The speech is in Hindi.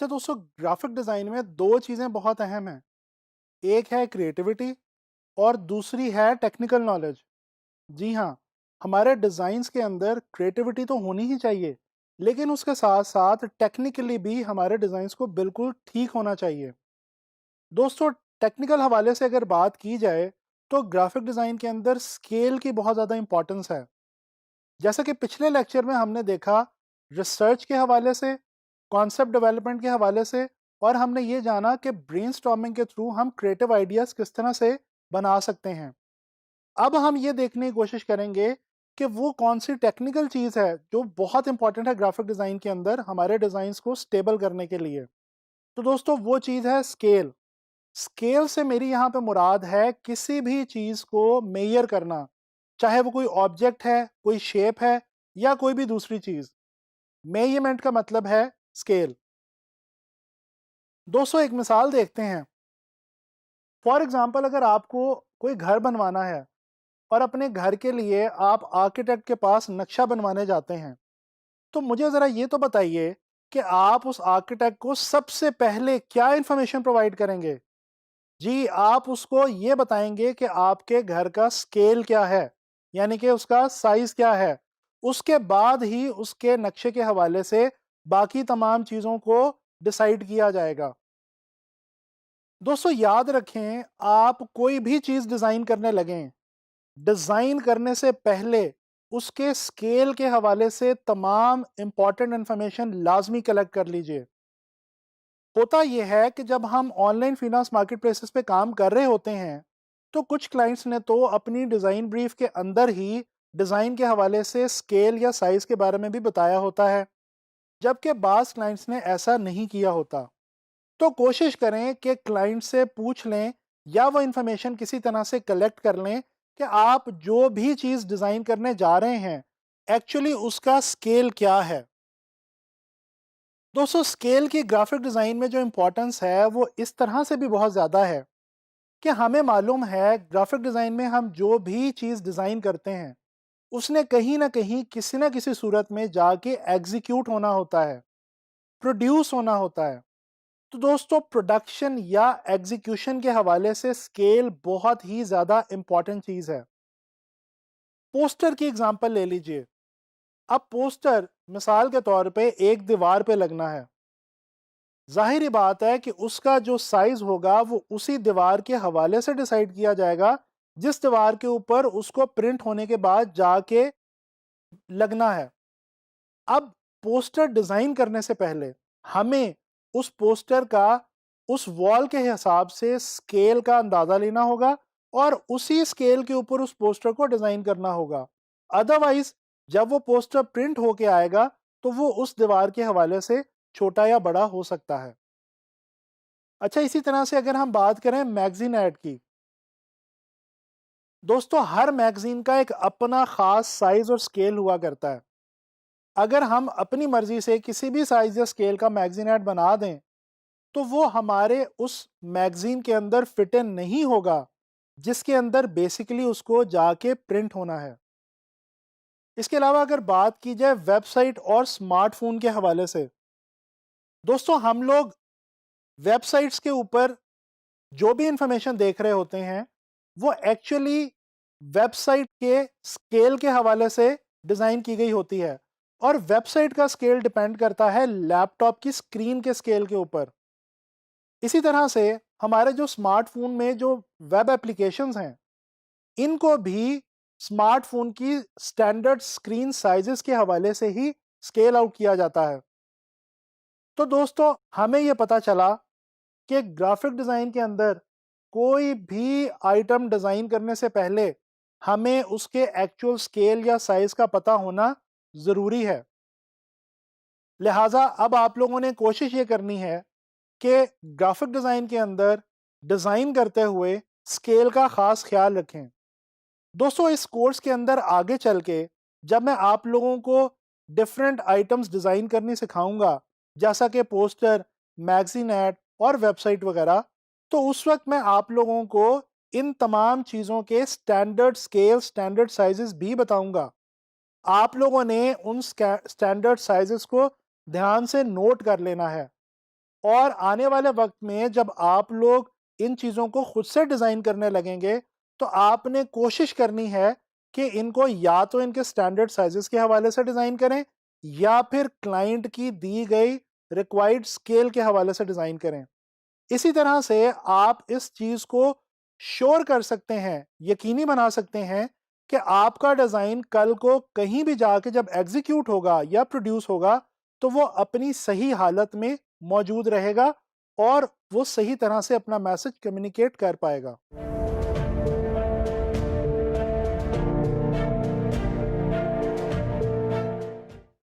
अच्छा दोस्तों, ग्राफिक डिज़ाइन में 2 चीज़ें बहुत अहम हैं। एक है क्रिएटिविटी और दूसरी है टेक्निकल नॉलेज। जी हाँ, हमारे डिज़ाइंस के अंदर क्रिएटिविटी तो होनी ही चाहिए, लेकिन उसके साथ-साथ टेक्निकली भी हमारे डिज़ाइंस को बिल्कुल ठीक होना चाहिए। दोस्तों, टेक्निकल हवाले से अगर बात की जाए, तो ग्राफिक डिज़ाइन के अंदर स्केल की बहुत ज़्यादा इम्पोर्टेंस है। जैसा कि पिछले लेक्चर में हमने देखा, रिसर्च के हवाले से, कॉन्सेप्ट डेवलपमेंट के हवाले से, और हमने ये जाना कि ब्रेनस्टॉर्मिंग के थ्रू हम क्रिएटिव आइडियाज़ किस तरह से बना सकते हैं। अब हम ये देखने की कोशिश करेंगे कि वो कौन सी टेक्निकल चीज़ है जो बहुत इंपॉर्टेंट है ग्राफिक डिज़ाइन के अंदर हमारे डिज़ाइंस को स्टेबल करने के लिए। तो दोस्तों, वो चीज़ है स्केल। स्केल से मेरी यहाँ पे मुराद है किसी भी चीज़ को मेजर करना, चाहे वो कोई ऑब्जेक्ट है, कोई शेप है या कोई भी दूसरी चीज़। मेजरमेंट का मतलब है स्केल। दोस्तों, एक मिसाल देखते हैं। फॉर एग्जांपल, अगर आपको कोई घर बनवाना है और अपने घर के लिए आप आर्किटेक्ट के पास नक्शा बनवाने जाते हैं, तो मुझे ज़रा ये तो बताइए कि आप उस आर्किटेक्ट को सबसे पहले क्या इन्फॉर्मेशन प्रोवाइड करेंगे? जी, आप उसको ये बताएँगे कि आपके घर का स्केल क्या है, यानी कि उसका साइज़ क्या है। उसके बाद ही उसके नक्शे के हवाले से बाकी तमाम चीज़ों को डिसाइड किया जाएगा। दोस्तों, याद रखें, आप कोई भी चीज़ डिज़ाइन करने लगें, डिज़ाइन करने से पहले उसके स्केल के हवाले से तमाम इम्पोर्टेंट इन्फॉर्मेशन लाज़मी कलेक्ट कर लीजिए। होता ये है कि जब हम ऑनलाइन फाइनेंस मार्केट प्लेसेस पे काम कर रहे होते हैं, तो कुछ क्लाइंट्स ने तो अपनी डिज़ाइन ब्रीफ के अंदर ही डिज़ाइन के हवाले से स्केल या साइज़ के बारे में भी बताया होता है, जबकि बाज़ क्लाइंट्स ने ऐसा नहीं किया होता। तो कोशिश करें कि क्लाइंट से पूछ लें या वो इन्फॉर्मेशन किसी तरह से कलेक्ट कर लें कि आप जो भी चीज़ डिज़ाइन करने जा रहे हैं, एक्चुअली उसका स्केल क्या है। दोस्तों, स्केल की ग्राफिक डिज़ाइन में जो इम्पोर्टेंस है वो इस तरह से भी बहुत ज़्यादा है कि हमें मालूम है ग्राफिक डिज़ाइन में हम जो भी चीज़ डिज़ाइन करते हैं, उसने कहीं ना कहीं किसी ना किसी सूरत में जाके एग्जीक्यूट होना होता है, प्रोड्यूस होना होता है। तो दोस्तों, प्रोडक्शन या एग्जीक्यूशन के हवाले से स्केल बहुत ही ज़्यादा इम्पॉर्टेंट चीज़ है। पोस्टर की एग्जांपल ले लीजिए। अब पोस्टर मिसाल के तौर पे एक दीवार पे लगना है। ज़ाहिर बात है कि उसका जो साइज़ होगा वो उसी दीवार के हवाले से डिसाइड किया जाएगा, जिस दीवार के ऊपर उसको प्रिंट होने के बाद जाके लगना है। अब पोस्टर डिज़ाइन करने से पहले हमें उस पोस्टर का उस वॉल के हिसाब से स्केल का अंदाज़ा लेना होगा और उसी स्केल के ऊपर उस पोस्टर को डिज़ाइन करना होगा। अदरवाइज़ जब वो पोस्टर प्रिंट होके आएगा, तो वो उस दीवार के हवाले से छोटा या बड़ा हो सकता है। अच्छा, इसी तरह से अगर हम बात करें मैगज़ीन ऐड की, दोस्तों हर मैगज़ीन का एक अपना ख़ास साइज़ और स्केल हुआ करता है। अगर हम अपनी मर्ज़ी से किसी भी साइज़ या स्केल का मैगज़ीन ऐड बना दें, तो वो हमारे उस मैगज़ीन के अंदर फिट इन नहीं होगा, जिसके अंदर बेसिकली उसको जाके प्रिंट होना है। इसके अलावा अगर बात की जाए वेबसाइट और स्मार्टफ़ोन के हवाले से, दोस्तों हम लोग वेबसाइट्स के ऊपर जो भी इंफॉर्मेशन देख रहे होते हैं, वो एक्चुअली वेबसाइट के स्केल के हवाले से डिज़ाइन की गई होती है, और वेबसाइट का स्केल डिपेंड करता है लैपटॉप की स्क्रीन के स्केल के ऊपर। इसी तरह से हमारे जो स्मार्टफ़ोन में जो वेब एप्लीकेशंस हैं, इनको भी स्मार्टफ़ोन की स्टैंडर्ड स्क्रीन साइज़ेस के हवाले से ही स्केल आउट किया जाता है। तो दोस्तों, हमें ये पता चला कि ग्राफिक डिज़ाइन के अंदर कोई भी आइटम डिज़ाइन करने से पहले हमें उसके एक्चुअल स्केल या साइज़ का पता होना ज़रूरी है। लिहाज़ा अब आप लोगों ने कोशिश ये करनी है कि ग्राफिक डिज़ाइन के अंदर डिज़ाइन करते हुए स्केल का ख़ास ख़्याल रखें। दोस्तों, इस कोर्स के अंदर आगे चल के जब मैं आप लोगों को डिफरेंट आइटम्स डिज़ाइन करनी सिखाऊंगा, जैसा कि पोस्टर, मैगज़ीन ऐड और वेबसाइट वगैरह, तो उस वक्त मैं आप लोगों को इन तमाम चीज़ों के स्टैंडर्ड स्केल, स्टैंडर्ड साइजेस भी बताऊंगा। आप लोगों ने उन स्टैंडर्ड साइजेस को ध्यान से नोट कर लेना है। और आने वाले वक्त में जब आप लोग इन चीज़ों को खुद से डिज़ाइन करने लगेंगे, तो आपने कोशिश करनी है कि इनको या तो इनके स्टैंडर्ड साइज़ेस के हवाले से डिज़ाइन करें या फिर क्लाइंट की दी गई रिक्वायर्ड स्केल के हवाले से डिज़ाइन करें। इसी तरह से आप इस चीज़ को श्योर कर सकते हैं, यकीनी बना सकते हैं कि आपका डिज़ाइन कल को कहीं भी जाके जब एग्ज़ीक्यूट होगा या प्रोड्यूस होगा, तो वो अपनी सही हालत में मौजूद रहेगा और वो सही तरह से अपना मैसेज कम्युनिकेट कर पाएगा।